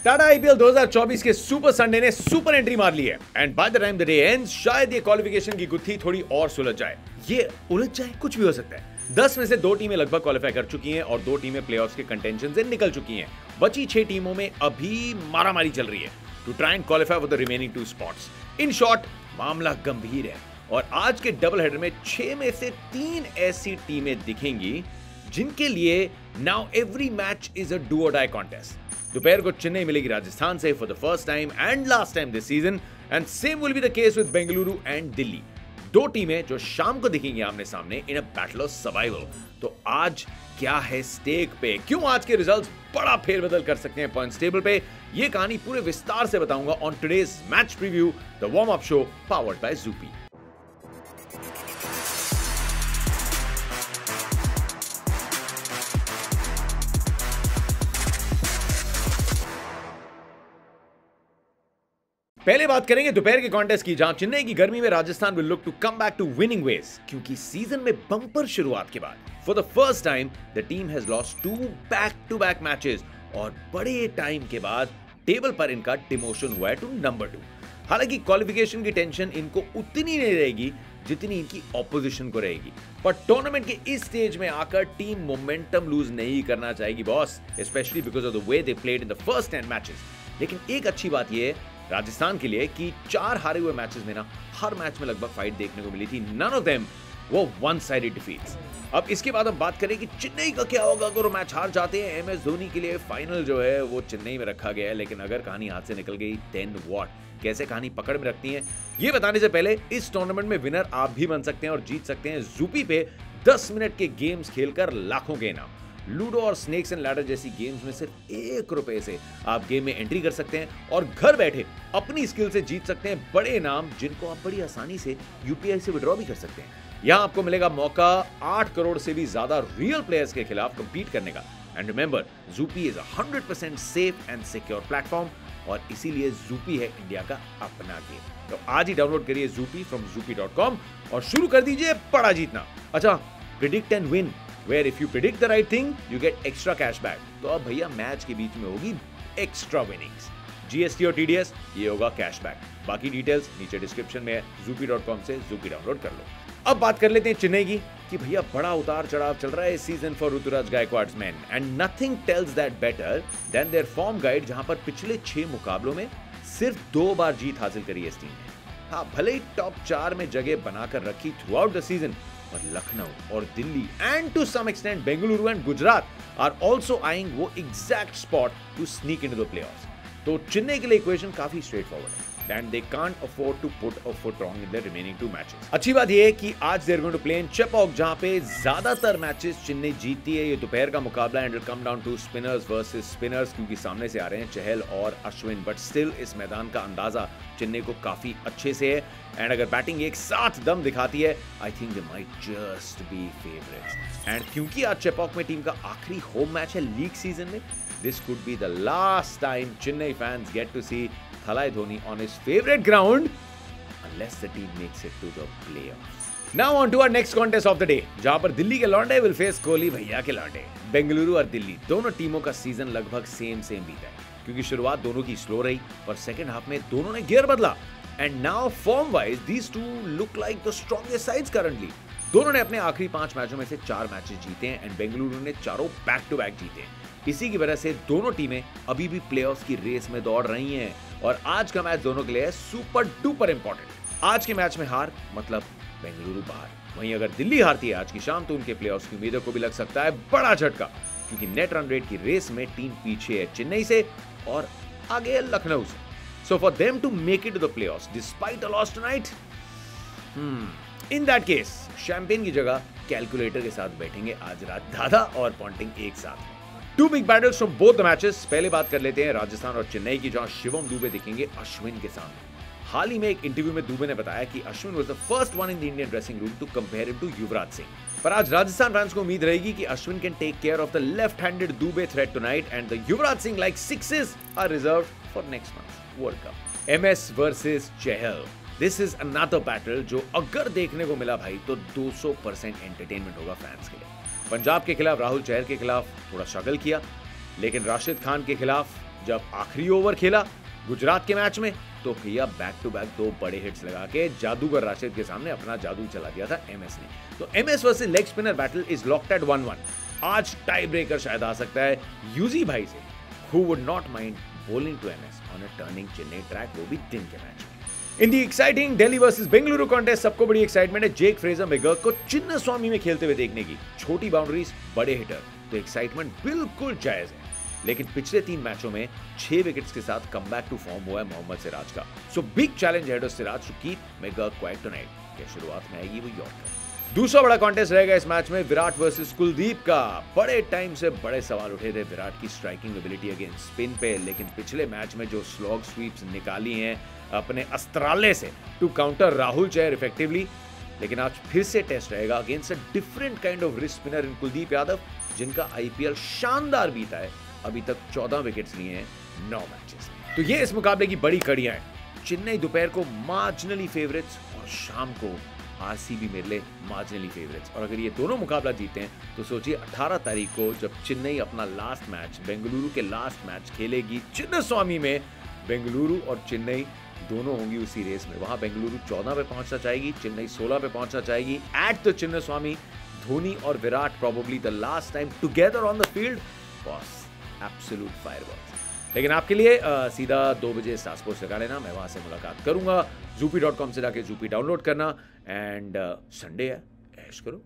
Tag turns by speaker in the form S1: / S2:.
S1: Tata IPL 2024 के super Sunday ने super entry मार ली है and by the time the day ends शायद ये क्वालिफिकेशन की गुत्थी थोड़ी और सुलझ जाए। ये उलझ जाए, कुछ भी हो सकता है। 10 में से 2 टीमें लगभग क्वालिफाई कर चुकी हैं और 2 टीमें प्लेऑफ्स के कंटेंशन से निकल चुकी हैं। बची 6 टीमों में अभी मारामारी चल रही है to try and qualify for the remaining 2 spots. In short, मामला गंभीर है और आज के डबल हेडर में 6 में से 3 ऐसी टीमें दिखेंगी जिनके लिए now every match is a do और डाई कॉन्टेस्ट। दोपहर को चेन्नई मिलेगी राजस्थान से for the first time and last time this season and same will be the case with Bengaluru and Delhi. 2 टीमें जो शाम को दिखेंगी आमने सामने इन अ बैटल ऑफ सर्वाइवल। तो आज क्या है स्टेक पे, क्यों आज के रिजल्ट्स बड़ा फेरबदल कर सकते हैं पॉइंट्स टेबल पे, ये कहानी पूरे विस्तार से बताऊंगा on today's match preview, the warm up show powered by Zupee. पहले बात करेंगे दोपहर के कॉन्टेस्ट की, जहां चेन्नई की गर्मी में Rajasthan will look to come back to winning ways, क्योंकि सीजन में बम्पर शुरुआत के बाद for the first time the team has lost 2 back to back matches और बड़े टाइम के बाद टेबल पर इनका डिमोशन हुआ है टू नंबर 2। हालांकि क्वालिफिकेशन की टेंशन इनको उतनी नहीं रहेगी जितनी इनकी ऑपोजिशन को रहेगी, पर टूर्नामेंट के इस स्टेज में आकर टीम मोमेंटम लूज नहीं करना चाहेगी boss, specially because of the way they played in the first 10 matches. लेकिन एक अच्छी बात यह है राजस्थान के लिए कि 4 हारे हुए मैचेस में ना हर मैच में लगभग फाइट देखने को मिली थी, नन ऑफ देम वो वन साइडेड डिफीट्स। अब इसके बाद हम बात करें कि चेन्नई का क्या होगा अगर वो मैच हार जाते हैं। एमएस धोनी के लिए फाइनल जो है वो चेन्नई में रखा गया है, लेकिन अगर कहानी हाथ से निकल गई देन व्हाट, कैसे कहानी पकड़ में रखती है ये बताने से पहले इस टूर्नामेंट में विनर आप भी बन सकते हैं और जीत सकते हैं जूपी पे 10 मिनट के गेम्स खेलकर लाखों के इनाम। लूडो और स्नेक्स एंड लैडर जैसी गेम्स में सिर्फ 1 रुपए से आप गेम में एंट्री कर सकते हैं और घर बैठे अपनी स्किल से जीत सकते हैं बड़े इनाम, जिनको आप बड़ी आसानी से यूपीआई से विड्रॉ भी कर सकते हैं। यहां आपको मिलेगा मौका 8 करोड़ से भी ज्यादा रियल प्लेयर्स के खिलाफ कंपीट करने का। And remember, Zupee is 100% safe and secure platform और इसीलिए जूपी है इंडिया का अपना गेम। तो आज ही डाउनलोड करिए जूपी फ्रॉम zoopy.com और शुरू कर दीजिए बड़ा जीतना। अच्छा, predict and win, where if you predict the right thing you get extra cash back। तो अब भैया मैच के बीच में होगी एक्स्ट्रा विनिंग्स, जीएसटी और टीडीएस, ये होगा कैशबैक। बाकी डिटेल्स नीचे डिस्क्रिप्शन में है, zoopy.com से जूपी डाउनलोड कर लो। अब बात कर लेते हैं चेन्नई की कि भैया बड़ा उतार चढ़ाव चल रहा है इस season for Ruturaj Gaikwad's man and nothing tells that better than their form guide, जहां पर पिछले 6 मुकाबलों में सिर्फ 2 बार जीत हासिल करी है इस टीम ने। हाँ, भले ही टॉप 4 में जगह बनाकर रखी थ्रू आउट द सीजन, और लखनऊ और Delhi and to some extent Bengaluru and Gujarat are also eyeing वो exact spot to sneak into the playoffs. तो चेन्नई के लिए इक्वेशन काफी स्ट्रेट फॉरवर्ड है and they can't afford to put a foot wrong in the remaining 2 matches। अच्छी बात यह है कि आज they're going to play in Chepauk, जहां पे ज्यादातर मैचेस चेन्नई जीतती है। ये दोपहर का मुकाबला and come down to spinners versus spinners, क्योंकि सामने से आ रहे हैं चहल और अश्विन, बट स्टिल इस मैदान का अंदाजा चेन्नई को काफी अच्छे से है एंड अगर बैटिंग एक साथ दम दिखाती है I think they might just be favourites. And क्योंकि आज चेपॉक में टीम का आखिरी होम मैच है लीग सीजन में, this could be the last time Chennai fans get to see Thalai Dhoni on his favorite ground unless the team makes it to the playoffs। Now on to our next contest of the day, जहां पर दिल्ली के लौंडे will face Kohli भैया के लौंडे। बेंगलुरु और दिल्ली दोनों टीमों का सीजन लगभग सेम बीता है, क्योंकि शुरुआत दोनों की स्लो रही और सेकंड हाफ में दोनों ने गियर बदला and now form wise these two look like the strongest sides currently। दोनों ने अपने आखिरी 5 मैचों में से 4 मैचेस जीते हैं एंड बेंगलुरु ने चारों बैक टू बैक जीते हैं। इसी की वजह से दोनों टीमें अभी भी प्लेऑफ्स की रेस में दौड़ रही हैं और आज का मैच दोनों के लिए सुपर डुपर इंपॉर्टेंट। आज के मैच में हार मतलब बेंगलुरु बाहर, वहीं अगर दिल्ली हारती है आज की शाम तो उनके प्लेऑफ्स की उम्मीदों को भी लग सकता है बड़ा झटका, क्योंकि नेट रन रेट की रेस में टीम पीछे है चेन्नई से और आगे है लखनऊ से। So for them to make it to the playoffs despite a loss tonight, in that case champagne की जगह कैलकुलेटर के साथ बैठेंगे आज रात दादा और पॉन्टिंग एक साथ। 2 big battles from both the matches. पहले बात कर लेते हैं राजस्थान और चेन्नई की, जहां शिवम दुबे दिखेंगे अश्विन के सामने। हाल ही में एक इंटरव्यू में दुबे ने बताया कि Ashwin was the first one in the Indian dressing room to compare him to Yuvraj Singh. पर आज राजस्थान फैंस को उम्मीद रहेगी कि Ashwin can take care of the left handed Dube threat tonight and the Yuvraj Singh like sixes are reserved for next month World Cup. MS versus Chahal, this is another battle जो अगर देखने को मिला भाई तो 200% एंटरटेनमेंट होगा फैंस के लिए। पंजाब के खिलाफ राहुल चहर के खिलाफ थोड़ा स्ट्रगल किया, लेकिन राशिद खान के खिलाफ जब आखिरी ओवर खेला गुजरात के मैच में तो भैया बैक टू बैक 2 बड़े हिट्स लगा के जादूगर राशिद के सामने अपना जादू चला दिया था एमएस ने। तो MS versus leg spinner battle is locked at 1-1। आज टाई ब्रेकर शायद आ सकता है यूजी भाई से, who would not mind bowling to MS on a turning Chennai track, वो भी दिन के मैच में। In the exciting Delhi versus Bengaluru contest सबको बड़ी एक्साइटमेंट है जेक फ्रेजर मैकगर्क को चिन्नस्वामी में खेलते हुए देखने की। छोटी बाउंड्रीज, बड़े हिटर, तो एक्साइटमेंट बिल्कुल जायज है। लेकिन पिछले 3 मैचों में 6 विकेट्स के साथ कमबैक टू फॉर्म हुआ है मोहम्मद सिराज का। So big challenge head of Siraj to keep McGurk quiet tonight. क्या शुरुआत में आएगी वो यॉर्कर। दूसरा बड़ा कॉन्टेस्ट रहेगा इस मैच में विराट वर्सेस कुलदीप का। बड़े टाइम से बड़े सवाल उठे थे विराट की स्ट्राइकिंग एबिलिटी अगेंस्ट स्पिन पे, लेकिन पिछले मैच में जो स्लॉग स्वीप्स निकाली हैं अपने अस्त्रालय से to counter Rahul Chahar effectively, लेकिन आज फिर से टेस्ट रहेगा against a different kind of wrist spinner in Kuldeep Yadav, जिनका आईपीएल शानदार बीता है। अभी तक 14 विकेट्स लिए हैं 9 मैचेस में। तो ये इस मुकाबले की बड़ी कड़ियां हैं। चेन्नई दोपहर को मार्जिनली फेवरेट्स और शाम को आरसीबी मेरे लिए मार्जिनली फेवरेट्स। और अगर ये दोनों मुकाबला जीते हैं तो सोचिए 18 तारीख को जब चेन्नई अपना लास्ट मैच बेंगलुरु के लास्ट मैच खेलेगी चिन्नस्वामी में, बेंगलुरु और चेन्नई दोनों होंगी उसी रेस में। वहां बेंगलुरु 14 पे पहुंचना चाहेगी, चेन्नई 16 पे पहुंचना चाहेगी एट द चिन्नस्वामी। धोनी और Virat probably the last time together on the field, boss absolute fireworks. लेकिन आपके लिए सीधा 2 बजे स्टार स्पोर्ट्स लगा लेना, मैं वहां से मुलाकात करूंगा। Zoopy.com से जाके Zoopy डाउनलोड करना एंड संडे है, ऐश करो।